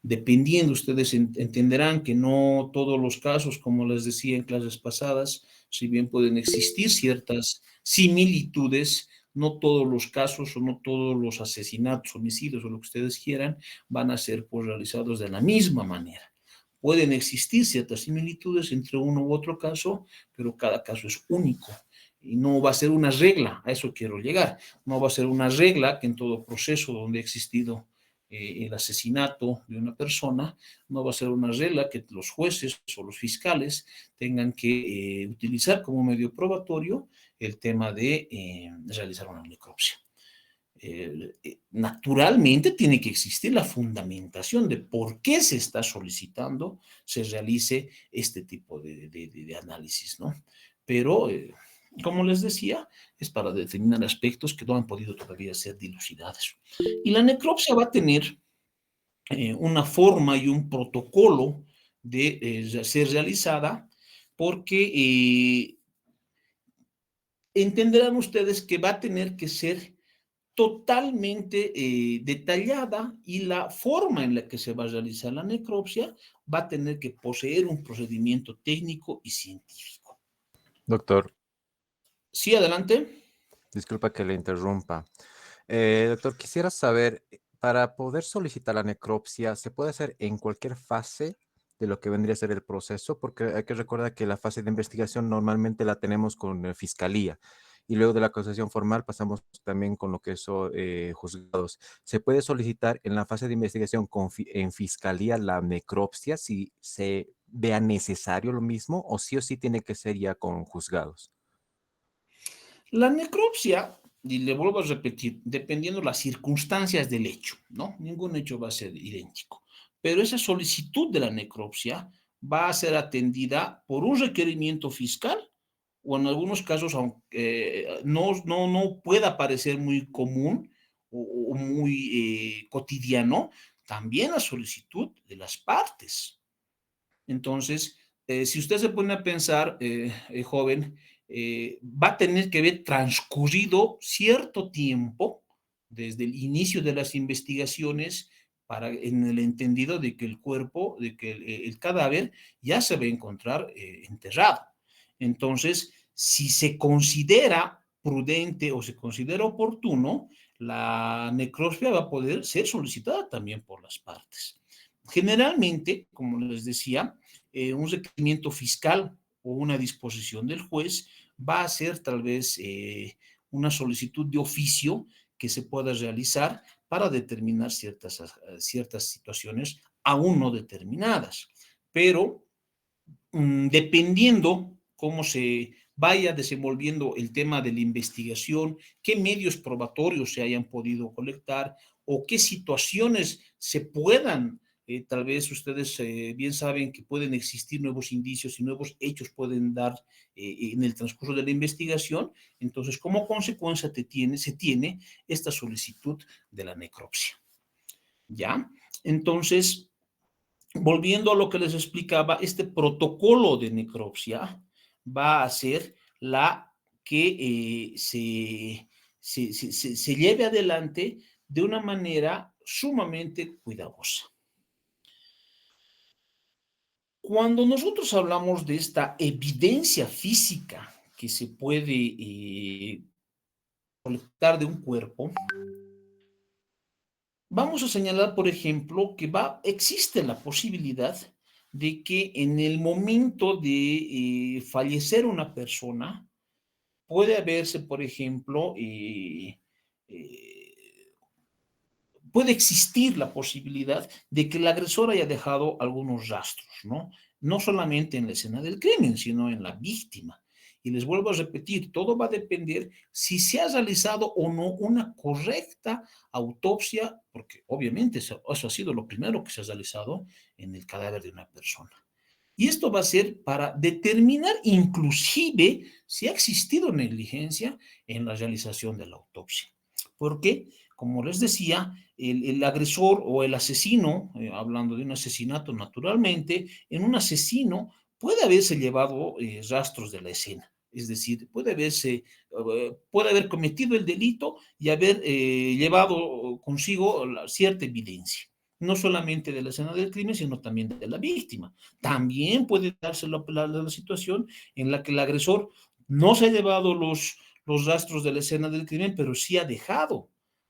dependiendo, ustedes entenderán que no todos los casos, como les decía en clases pasadas, si bien pueden existir ciertas similitudes, no todos los casos o no todos los asesinatos, homicidios o lo que ustedes quieran van a ser pues, realizados de la misma manera. Pueden existir ciertas similitudes entre uno u otro caso, pero cada caso es único. Y no va a ser una regla, a eso quiero llegar. No va a ser una regla que en todo proceso donde ha existido el asesinato de una persona, no va a ser una regla que los jueces o los fiscales tengan que utilizar como medio probatorio el tema de realizar una necropsia. Naturalmente tiene que existir la fundamentación de por qué se está solicitando se realice este tipo de análisis, ¿no? Pero, como les decía, es para determinar aspectos que no han podido todavía ser dilucidados. Y la necropsia va a tener una forma y un protocolo de ser realizada porque entenderán ustedes que va a tener que ser totalmente detallada y la forma en la que se va a realizar la necropsia va a tener que poseer un procedimiento técnico y científico. Doctor, Sí, adelante. disculpa que le interrumpa. Doctor, quisiera saber, para poder solicitar la necropsia, ¿se puede hacer en cualquier fase de lo que vendría a ser el proceso? Porque hay que recordar que la fase de investigación normalmente la tenemos con fiscalía y luego de la acusación formal pasamos también con lo que son juzgados. ¿Se puede solicitar en la fase de investigación en fiscalía la necropsia si se vea necesario lo mismo o sí tiene que ser ya con juzgados? La necropsia, y le vuelvo a repetir, dependiendo las circunstancias del hecho, ¿no? Ningún hecho va a ser idéntico. Pero esa solicitud de la necropsia va a ser atendida por un requerimiento fiscal o en algunos casos, aunque no pueda parecer muy común o muy cotidiano, también la solicitud de las partes. Entonces, si usted se pone a pensar, joven, va a tener que haber transcurrido cierto tiempo desde el inicio de las investigaciones para, en el entendido de que el cuerpo, de que el cadáver ya se va a encontrar enterrado. Entonces, si se considera prudente o se considera oportuno, la necropsia va a poder ser solicitada también por las partes. Generalmente, como les decía, un requerimiento fiscal o una disposición del juez va a ser tal vez una solicitud de oficio que se pueda realizar para determinar ciertas situaciones aún no determinadas. Pero dependiendo cómo se vaya desenvolviendo el tema de la investigación, qué medios probatorios se hayan podido colectar o qué situaciones se puedan, tal vez ustedes bien saben que pueden existir nuevos indicios y nuevos hechos pueden dar en el transcurso de la investigación, entonces como consecuencia se tiene esta solicitud de la necropsia. ¿Ya? Entonces, volviendo a lo que les explicaba, este protocolo de necropsia va a ser la que se lleve adelante de una manera sumamente cuidadosa. Cuando nosotros hablamos de esta evidencia física que se puede colectar de un cuerpo, vamos a señalar, por ejemplo, que existe la posibilidad de que en el momento de fallecer una persona, puede haberse, por ejemplo, puede existir la posibilidad de que el agresor haya dejado algunos rastros, ¿no? No solamente en la escena del crimen, sino en la víctima. Y les vuelvo a repetir, todo va a depender si se ha realizado o no una correcta autopsia, porque obviamente eso ha sido lo primero que se ha realizado en el cadáver de una persona. Y esto va a ser para determinar inclusive si ha existido negligencia en la realización de la autopsia. Porque, como les decía, el agresor o el asesino, hablando de un asesinato naturalmente, en un asesino puede haberse llevado rastros de la escena. Es decir, puede haber cometido el delito y haber llevado consigo cierta evidencia, no solamente de la escena del crimen, sino también de la víctima. También puede darse la situación en la que el agresor no se ha llevado los rastros de la escena del crimen, pero sí ha dejado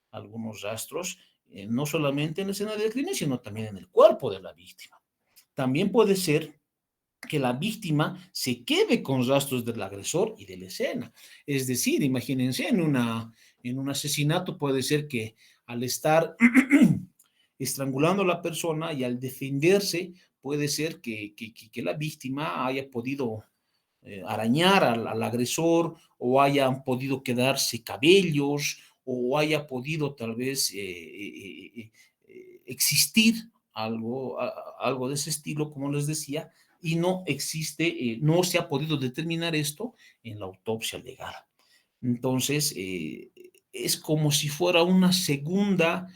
algunos rastros, no solamente en la escena del crimen, sino también en el cuerpo de la víctima. También puede ser que la víctima se quede con rastros del agresor y de la escena. Es decir, imagínense, en un asesinato puede ser que al estar estrangulando a la persona y al defenderse, puede ser que la víctima haya podido arañar al agresor, o hayan podido quedarse cabellos, o haya podido tal vez existir algo de ese estilo, como les decía, y no existe, no se ha podido determinar esto en la autopsia legal. Entonces, es como si fuera una segunda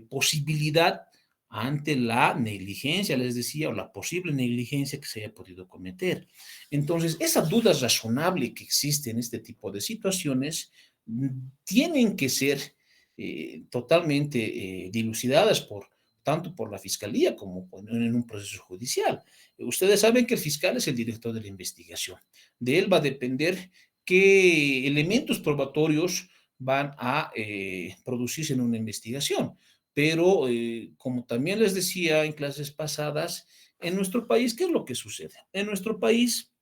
posibilidad ante la negligencia, les decía, o la posible negligencia que se haya podido cometer. Entonces, esa duda razonable que existe en este tipo de situaciones tienen que ser totalmente dilucidadas tanto por la fiscalía como en un proceso judicial. Ustedes saben que el fiscal es el director de la investigación. De él va a depender qué elementos probatorios van a producirse en una investigación. Pero, como también les decía en clases pasadas, en nuestro país, ¿qué es lo que sucede? En nuestro país,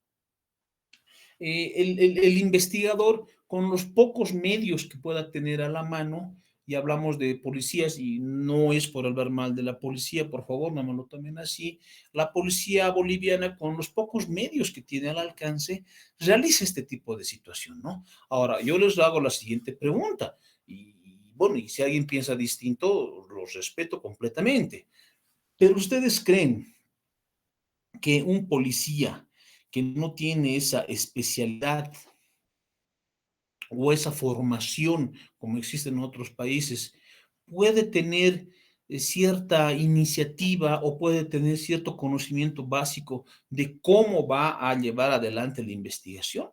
el investigador, con los pocos medios que pueda tener a la mano, y hablamos de policías, y no es por hablar mal de la policía, por favor, no me lo tomen así, la policía boliviana, con los pocos medios que tiene al alcance, realiza este tipo de situación, ¿no? Ahora, yo les hago la siguiente pregunta, y bueno, y si alguien piensa distinto, los respeto completamente, pero ¿ustedes creen que un policía que no tiene esa especialidad o esa formación como existe en otros países puede tener cierta iniciativa o puede tener cierto conocimiento básico de cómo va a llevar adelante la investigación?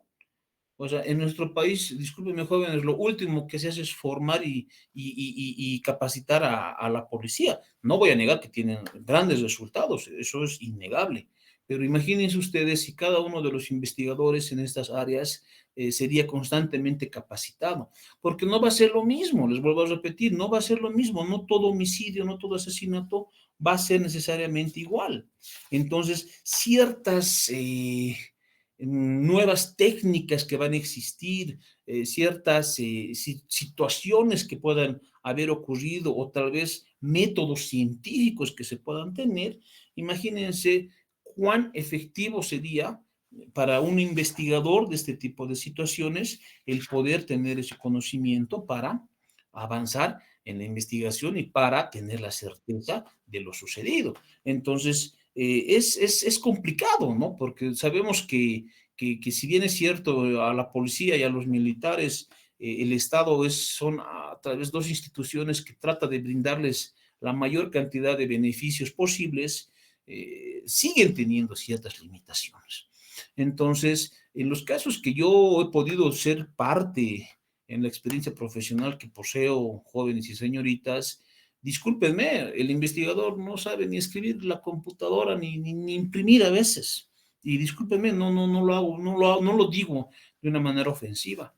O sea, en nuestro país, discúlpenme jóvenes, lo último que se hace es formar y capacitar a la policía. No voy a negar que tienen grandes resultados, eso es innegable. Pero imagínense ustedes si cada uno de los investigadores en estas áreas sería constantemente capacitado, porque no va a ser lo mismo, les vuelvo a repetir, no va a ser lo mismo, no todo homicidio, no todo asesinato va a ser necesariamente igual. Entonces, ciertas nuevas técnicas que van a existir, ciertas situaciones que puedan haber ocurrido o tal vez métodos científicos que se puedan tener, imagínense cuán efectivo sería para un investigador de este tipo de situaciones el poder tener ese conocimiento para avanzar en la investigación y para tener la certeza de lo sucedido. Entonces, es complicado, ¿no? Porque sabemos que si bien es cierto, a la policía y a los militares, el Estado son a través de dos instituciones que trata de brindarles la mayor cantidad de beneficios posibles, siguen teniendo ciertas limitaciones. Entonces, en los casos que yo he podido ser parte en la experiencia profesional que poseo, jóvenes y señoritas, discúlpenme, el investigador no sabe ni escribir la computadora ni imprimir a veces. Y discúlpenme, no lo hago, no lo digo de una manera ofensiva.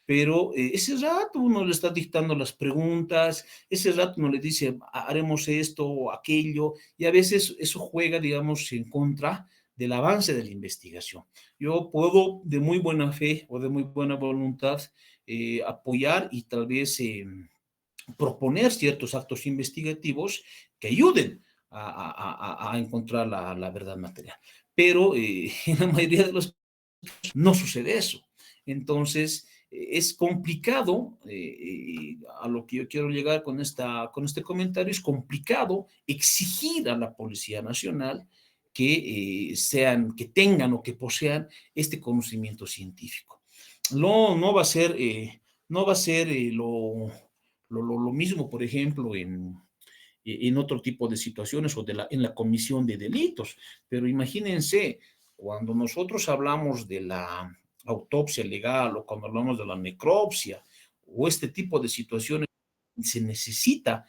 Pero ese rato uno le está dictando las preguntas, ese rato uno le dice, haremos esto o aquello, y a veces eso juega, digamos, en contra del avance de la investigación. Yo puedo de muy buena fe o de muy buena voluntad apoyar y tal vez proponer ciertos actos investigativos que ayuden a encontrar la verdad material. Pero en la mayoría de los casos no sucede eso. Entonces, es complicado, a lo que yo quiero llegar con este comentario, es complicado exigir a la Policía Nacional que tengan o que posean este conocimiento científico. No va a ser, no va a ser lo mismo, por ejemplo, en otro tipo de situaciones o en la comisión de delitos. Pero imagínense, cuando nosotros hablamos de la autopsia legal o cuando hablamos de la necropsia o este tipo de situaciones, se necesita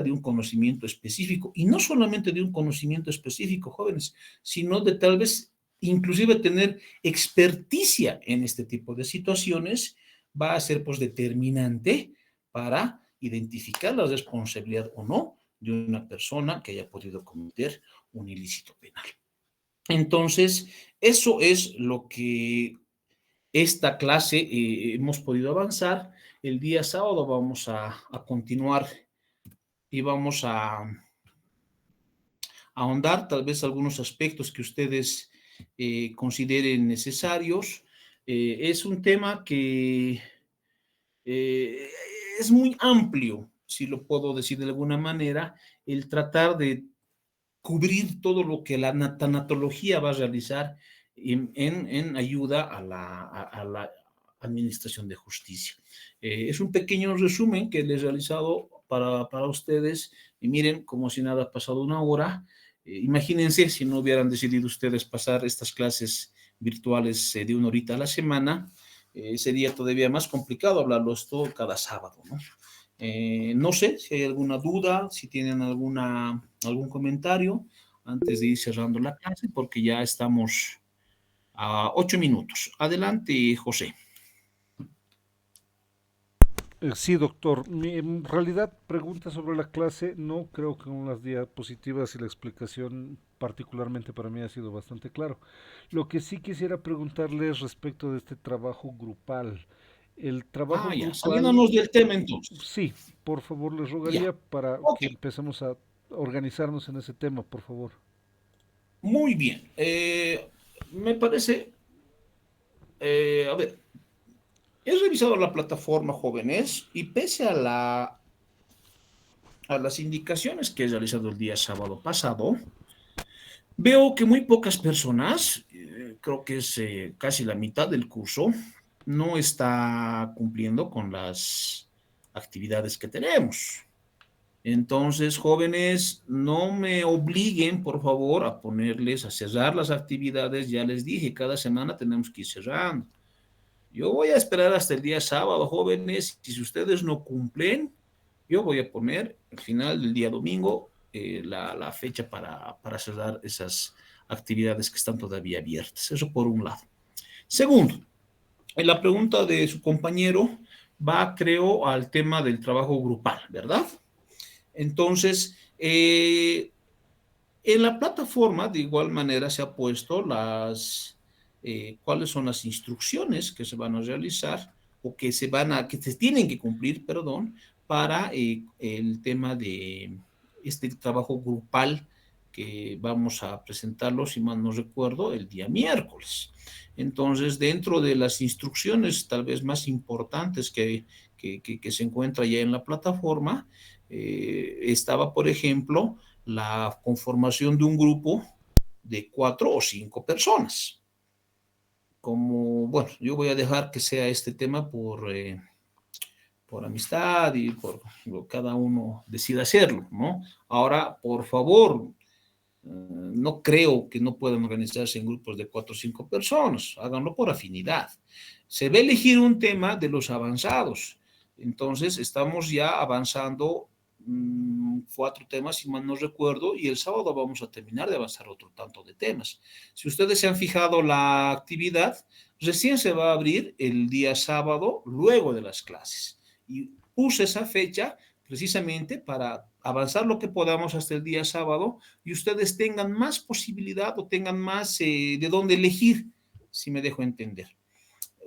de un conocimiento específico y no solamente de un conocimiento específico, jóvenes, sino de tal vez inclusive tener experticia en este tipo de situaciones va a ser pues determinante para identificar la responsabilidad o no de una persona que haya podido cometer un ilícito penal. Entonces, eso es lo que esta clase hemos podido avanzar. El día sábado vamos a continuar y vamos a ahondar tal vez algunos aspectos que ustedes consideren necesarios. Es un tema que eh, es muy amplio, si lo puedo decir de alguna manera, el tratar de cubrir todo lo que la tanatología va a realizar en ayuda a la administración de justicia. Es un pequeño resumen que les he realizado para ustedes y miren, como si nada ha pasado una hora. Imagínense si no hubieran decidido ustedes pasar estas clases virtuales de una horita a la semana, sería todavía más complicado hablarlo esto cada sábado, ¿no? No sé si hay alguna duda, si tienen algún comentario antes de ir cerrando la clase, porque ya estamos a 8 minutos. Adelante, José. Sí, doctor. En realidad, pregunta sobre la clase, no creo que con las diapositivas y la explicación particularmente para mí ha sido bastante claro. Lo que sí quisiera preguntarle es respecto de este trabajo grupal. El trabajo Ya, grupal, saliéndonos del tema entonces. sí, por favor, les Ya, rogaría para ok, que empecemos a organizarnos en ese tema, por favor. muy bien. Me parece, a ver, he revisado la plataforma Jóvenes y pese a las indicaciones que he realizado el día sábado pasado, veo que muy pocas personas, creo que es casi la mitad del curso, no está cumpliendo con las actividades que tenemos. Entonces, jóvenes, no me obliguen, por favor, a ponerles a cerrar las actividades. Ya les dije, cada semana tenemos que ir cerrando. Yo voy a esperar hasta el día sábado, jóvenes. Si ustedes no cumplen, yo voy a poner al final del día domingo la fecha para cerrar esas actividades que están todavía abiertas. Eso por un lado. Segundo, en la pregunta de su compañero va, creo, al tema del trabajo grupal, ¿verdad? Entonces, en la plataforma, de igual manera, se ha puesto cuáles son las instrucciones que se van a realizar o que se tienen que cumplir, perdón, para el tema de este trabajo grupal que vamos a presentarlo, si mal no recuerdo, el día miércoles. Entonces, dentro de las instrucciones tal vez más importantes que se encuentra ya en la plataforma, estaba, por ejemplo, la conformación de un grupo de 4 o 5 personas. Como, bueno, yo voy a dejar que sea este tema por amistad y por lo que cada uno decida hacerlo, ¿no? Ahora, por favor, No creo que no puedan organizarse en grupos de 4 o 5 personas, háganlo por afinidad. Se va a elegir un tema de los avanzados, entonces estamos ya avanzando 4 temas, si mal no recuerdo, y el sábado vamos a terminar de avanzar otro tanto de temas. Si ustedes se han fijado la actividad, recién se va a abrir el día sábado, luego de las clases. Y puse esa fecha precisamente para avanzar lo que podamos hasta el día sábado y ustedes tengan más posibilidad o tengan más de dónde elegir, si me dejo entender.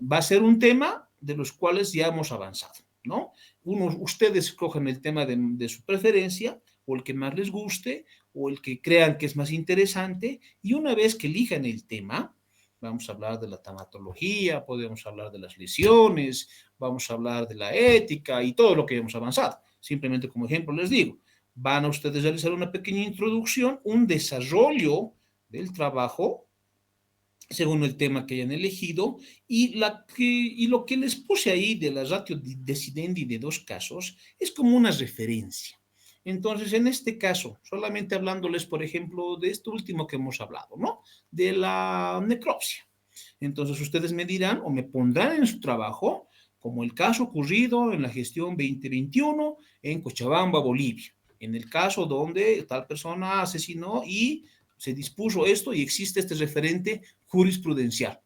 Va a ser un tema de los cuales ya hemos avanzado, ¿no? Ustedes cogen el tema de su preferencia o el que más les guste o el que crean que es más interesante y una vez que elijan el tema, vamos a hablar de la tanatología, podemos hablar de las lesiones, vamos a hablar de la ética y todo lo que hemos avanzado. Simplemente como ejemplo les digo, van a ustedes a realizar una pequeña introducción, un desarrollo del trabajo según el tema que hayan elegido, y lo que les puse ahí de la ratio decidendi de 2 casos es como una referencia. Entonces, en este caso, solamente hablándoles, por ejemplo, de esto último que hemos hablado, ¿no? De la necropsia. Entonces, ustedes me dirán o me pondrán en su trabajo, como el caso ocurrido en la gestión 2021 en Cochabamba, Bolivia. En el caso donde tal persona asesinó y se dispuso esto y existe este referente jurisprudencial,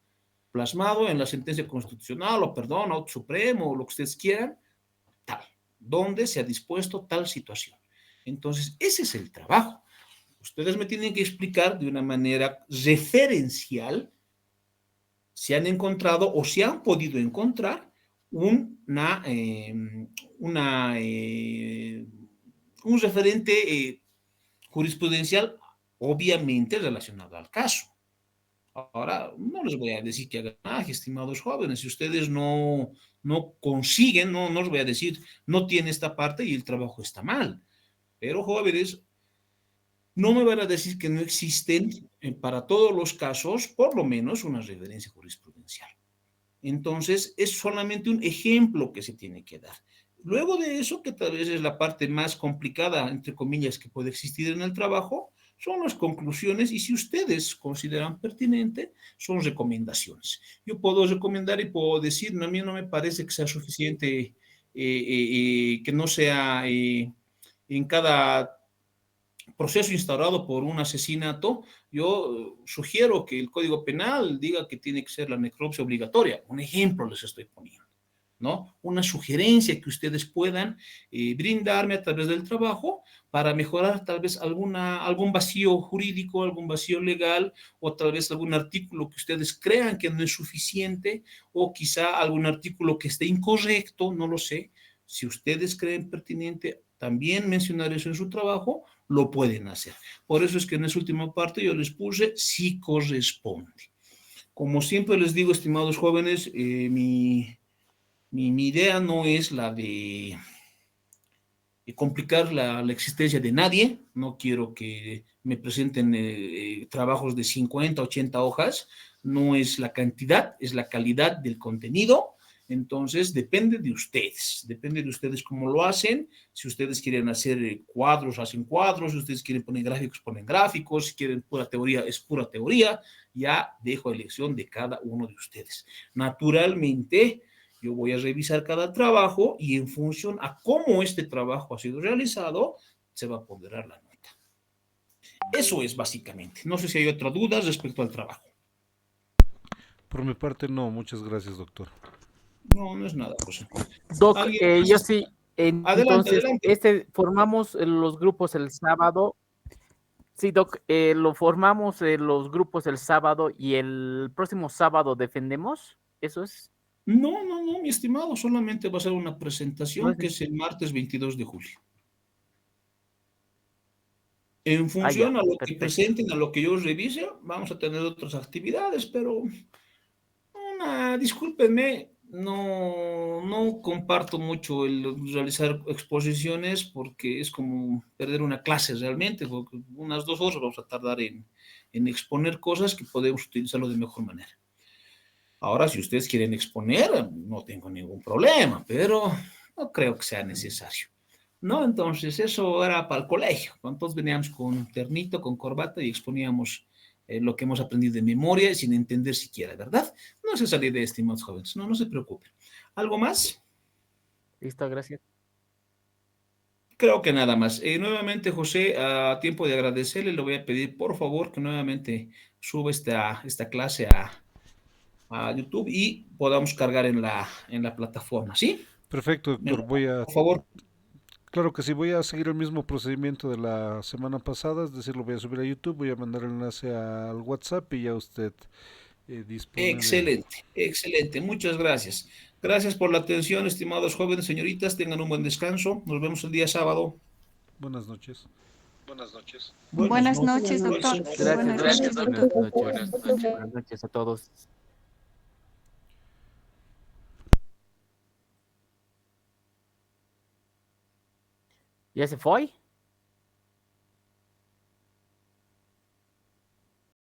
plasmado en la sentencia constitucional o perdón, auto supremo o lo que ustedes quieran, tal, donde se ha dispuesto tal situación. Entonces, ese es el trabajo. Ustedes me tienen que explicar de una manera referencial si han encontrado o si han podido encontrar un referente jurisprudencial obviamente relacionado al caso. Ahora, no les voy a decir que hagan, estimados jóvenes, si ustedes no consiguen, no les voy a decir, no tiene esta parte y el trabajo está mal. Pero jóvenes, no me van a decir que no existen para todos los casos, por lo menos, una referencia jurisprudencial. Entonces, es solamente un ejemplo que se tiene que dar. Luego de eso, que tal vez es la parte más complicada, entre comillas, que puede existir en el trabajo, son las conclusiones y si ustedes consideran pertinente, son recomendaciones. Yo puedo recomendar y puedo decir, no, a mí no me parece que sea suficiente, que no sea en cada proceso instaurado por un asesinato, yo sugiero que el Código Penal diga que tiene que ser la necropsia obligatoria. Un ejemplo les estoy poniendo, ¿no? Una sugerencia que ustedes puedan brindarme a través del trabajo para mejorar tal vez algún vacío jurídico, algún vacío legal, o tal vez algún artículo que ustedes crean que no es suficiente, o quizá algún artículo que esté incorrecto, no lo sé. Si ustedes creen pertinente también mencionar eso en su trabajo, lo pueden hacer. Por eso es que en esa última parte yo les puse si corresponde. Como siempre les digo, estimados jóvenes, mi idea no es la de complicar la existencia de nadie. No quiero que me presenten trabajos de 50, 80 hojas. No es la cantidad, es la calidad del contenido. Entonces, depende de ustedes cómo lo hacen. Si ustedes quieren hacer cuadros, hacen cuadros. Si ustedes quieren poner gráficos, ponen gráficos. Si quieren pura teoría, es pura teoría. Ya dejo elección de cada uno de ustedes. Naturalmente, yo voy a revisar cada trabajo y en función a cómo este trabajo ha sido realizado, se va a ponderar la nota. Eso es básicamente. No sé si hay otra duda respecto al trabajo. Por mi parte, no. Muchas gracias, doctor. No, no es nada, José. Doc, ¿Alguien más? yo sí. Entonces, Adelante. formamos los grupos el sábado. Sí, Doc, lo formamos los grupos el sábado y el próximo sábado defendemos. ¿Eso es? No, mi estimado, solamente va a ser una presentación No es- que es el martes 22 de julio. En función ya, a lo que perfecto. presenten, a lo que yo revise, vamos a tener otras actividades, pero discúlpenme, no comparto mucho el realizar exposiciones porque es como perder una clase realmente, porque unas 2 horas vamos a tardar en exponer cosas que podemos utilizarlo de mejor manera. Ahora, si ustedes quieren exponer, no tengo ningún problema, pero no creo que sea necesario. ¿no? Entonces, eso era para el colegio, cuando todos veníamos con ternito, con corbata y exponíamos lo que hemos aprendido de memoria sin entender siquiera, ¿verdad? No se salí de estimados jóvenes, no, no se preocupen. ¿Algo más? Listo, gracias. Creo que nada más. Nuevamente, José, a tiempo de agradecerle, le voy a pedir, por favor, que nuevamente suba esta clase a YouTube y podamos cargar en la plataforma, ¿sí? Perfecto, doctor. Por favor. Claro que sí, voy a seguir el mismo procedimiento de la semana pasada, es decir, lo voy a subir a YouTube, voy a mandar el enlace al WhatsApp y ya usted dispone de... Excelente, excelente. Muchas gracias. Gracias por la atención, estimados jóvenes, señoritas. Tengan un buen descanso. Nos vemos el día sábado. Buenas noches. Buenas Buenas noches. noches, doctor. Gracias, Buenas gracias. noches, doctor. Buenas noches. Buenas noches a todos. ¿Ya se fue?